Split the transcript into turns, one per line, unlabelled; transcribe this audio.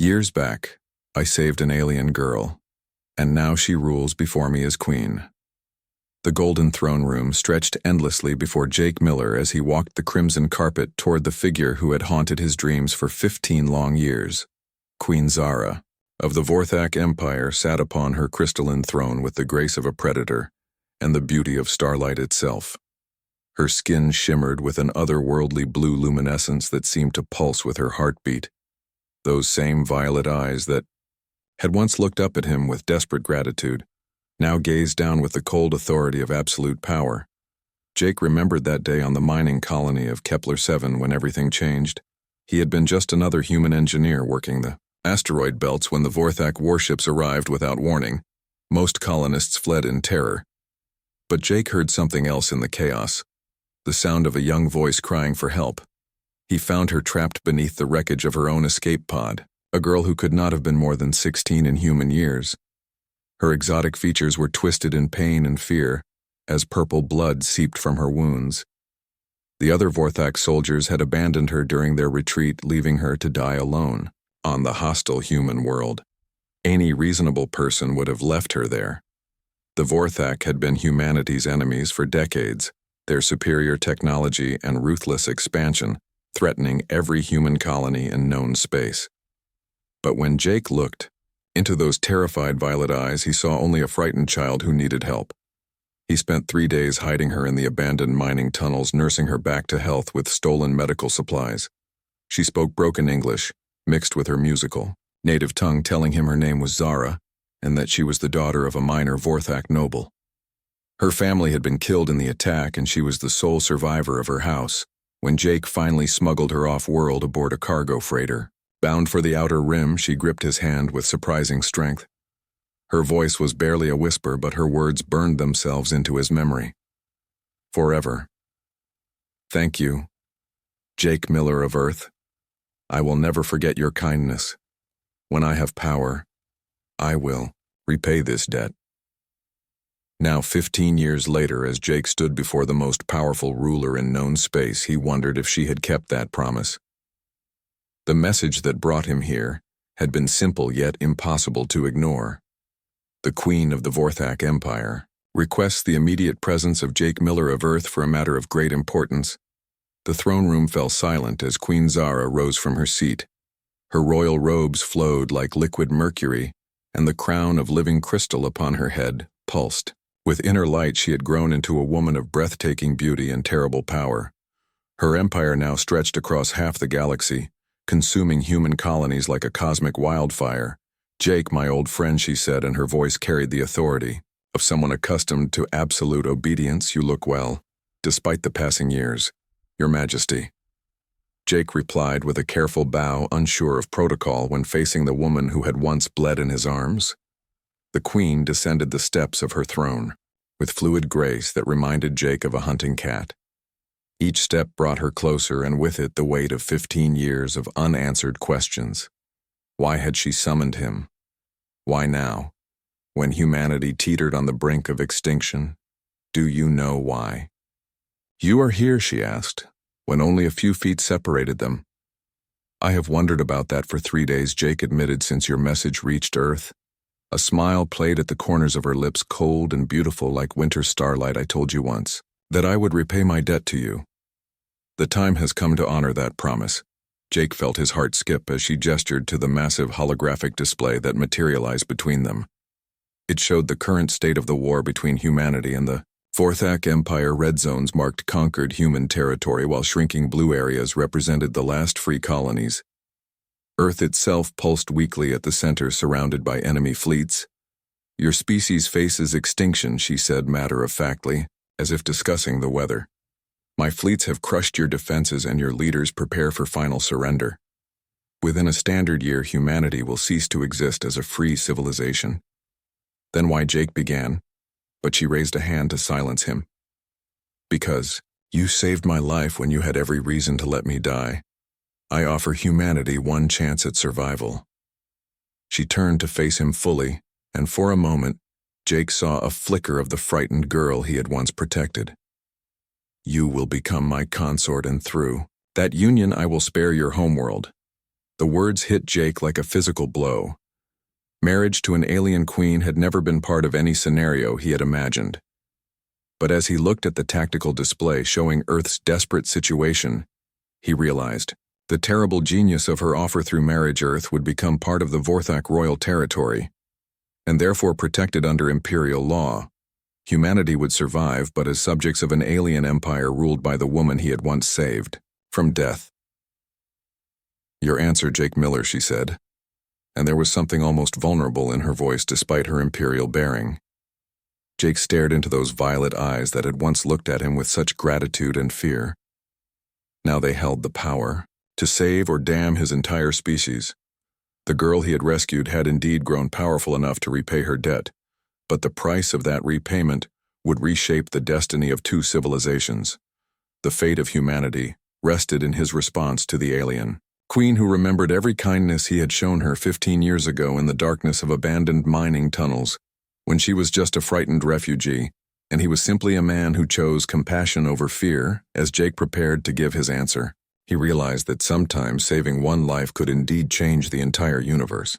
Years back, I saved an alien girl, and now she rules before me as queen. The golden throne room stretched endlessly before Jake Miller as he walked the crimson carpet toward the figure who had haunted his dreams for 15 long years. Queen Zara, of the Vorthak Empire, sat upon her crystalline throne with the grace of a predator and the beauty of starlight itself. Her skin shimmered with an otherworldly blue luminescence that seemed to pulse with her heartbeat. Those same violet eyes that had once looked up at him with desperate gratitude now gazed down with the cold authority of absolute power. Jake remembered that day on the mining colony of Kepler-7 when everything changed. He had been just another human engineer working the asteroid belts when the Vorthak warships arrived without warning. Most colonists fled in terror. But Jake heard something else in the chaos, the sound of a young voice crying for help. He found her trapped beneath the wreckage of her own escape pod, a girl who could not have been more than 16 in human years. Her exotic features were twisted in pain and fear as purple blood seeped from her wounds. The other Vorthak soldiers had abandoned her during their retreat, leaving her to die alone on the hostile human world. Any reasonable person would have left her there. The Vorthak had been humanity's enemies for decades, their superior technology and ruthless expansion threatening every human colony in known space. But when Jake looked into those terrified violet eyes, he saw only a frightened child who needed help. He spent 3 days hiding her in the abandoned mining tunnels, nursing her back to health with stolen medical supplies. She spoke broken English, mixed with her musical native tongue, telling him her name was Zara and that she was the daughter of a minor Vorthak noble. Her family had been killed in the attack, and she was the sole survivor of her house when Jake finally smuggled her off-world aboard a cargo freighter. Bound for the outer rim, she gripped his hand with surprising strength. Her voice was barely a whisper, but her words burned themselves into his memory. Forever. Thank you, Jake Miller of Earth. I will never forget your kindness. When I have power, I will repay this debt. Now, 15 years later, as Jake stood before the most powerful ruler in known space, he wondered if she had kept that promise. The message that brought him here had been simple yet impossible to ignore. The Queen of the Vorthak Empire requests the immediate presence of Jake Miller of Earth for a matter of great importance. The throne room fell silent as Queen Zara rose from her seat. Her royal robes flowed like liquid mercury, and the crown of living crystal upon her head pulsed. With inner light, she had grown into a woman of breathtaking beauty and terrible power. Her empire now stretched across half the galaxy, consuming human colonies like a cosmic wildfire. Jake, my old friend, she said, and her voice carried the authority of someone accustomed to absolute obedience. You look well, despite the passing years, Your Majesty. Jake replied with a careful bow, unsure of protocol when facing the woman who had once bled in his arms. The Queen descended the steps of her throne, with fluid grace that reminded Jake of a hunting cat. Each step brought her closer, and with it the weight of 15 years of unanswered questions. Why had she summoned him? Why now, when humanity teetered on the brink of extinction? Do you know why? You are here, she asked, when only a few feet separated them. I have wondered about that for 3 days, Jake admitted, since your message reached Earth. A smile played at the corners of her lips, cold and beautiful like winter starlight. I told you once that I would repay my debt to you. The time has come to honor that promise. Jake felt his heart skip as she gestured to the massive holographic display that materialized between them. It showed the current state of the war between humanity and the Vorthak Empire. Red zones marked conquered human territory, while shrinking blue areas represented the last free colonies. Earth itself pulsed weakly at the center, surrounded by enemy fleets. Your species faces extinction, she said matter-of-factly, as if discussing the weather. My fleets have crushed your defenses, and your leaders prepare for final surrender. Within a standard year, humanity will cease to exist as a free civilization. Then why? Jake began, but she raised a hand to silence him. Because you saved my life when you had every reason to let me die. I offer humanity one chance at survival. She turned to face him fully, and for a moment, Jake saw a flicker of the frightened girl he had once protected. You will become my consort, and through that union I will spare your homeworld. The words hit Jake like a physical blow. Marriage to an alien queen had never been part of any scenario he had imagined. But as he looked at the tactical display showing Earth's desperate situation, he realized the terrible genius of her offer through marriage. Earth would become part of the Vorthak royal territory, and therefore protected under imperial law. Humanity would survive, but as subjects of an alien empire ruled by the woman he had once saved from death. "Your answer, Jake Miller," she said, and there was something almost vulnerable in her voice despite her imperial bearing. Jake stared into those violet eyes that had once looked at him with such gratitude and fear. Now they held the power to save or damn his entire species. The girl he had rescued had indeed grown powerful enough to repay her debt, but the price of that repayment would reshape the destiny of two civilizations. The fate of humanity rested in his response to the alien queen, who remembered every kindness he had shown her 15 years ago in the darkness of abandoned mining tunnels, when she was just a frightened refugee, and he was simply a man who chose compassion over fear. As Jake prepared to give his answer, he realized that sometimes saving one life could indeed change the entire universe.